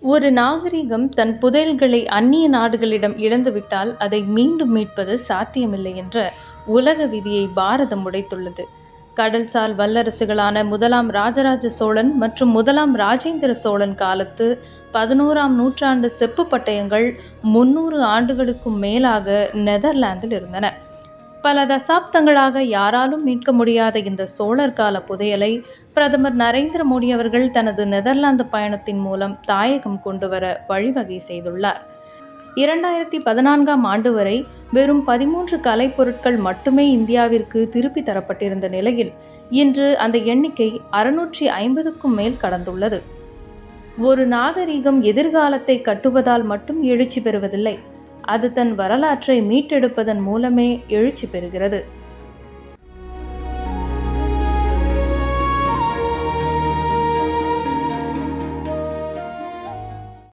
ஒரு நாகரிகம் தன் புதையல்களை அந்நிய நாடுகளிடம் இழந்துவிட்டால் அதை மீண்டும் மீட்பது சாத்தியமில்லை என்ற உலக விதியை பாரதம் உடைத்துள்ளது. கடல்சார் வல்லரசுகளான முதலாம் ராஜராஜ சோழன் மற்றும் முதலாம் ராஜேந்திர சோழன் காலத்து 11ஆம் நூற்றாண்டு செப்பு பட்டயங்கள் 300 ஆண்டுகளுக்கும் மேலாக நெதர்லாந்தில் இருந்தன. பல தசாப்தங்களாக யாராலும் மீட்க முடியாத இந்த சோழர் கால புதையலை பிரதமர் நரேந்திர மோடி அவர்கள் தனது நெதர்லாந்து பயணத்தின் மூலம் தாயகம் கொண்டுவர வழிவகை செய்துள்ளார். 2014ஆம் ஆண்டு வரை வெறும் 13 கலைப்பொருட்கள் மட்டுமே இந்தியாவிற்கு திருப்பி தரப்பட்டிருந்த நிலையில் இன்று அந்த எண்ணிக்கை 650க்கும் மேல் கடந்துள்ளது. ஒரு நாகரிகம் எதிர்காலத்தை கட்டுவதால் மட்டும் எழுச்சி பெறுவதில்லை, அது தன் வரலாற்றை மீட்டெடுப்பதன் மூலமே எழுச்சி பெறுகிறது.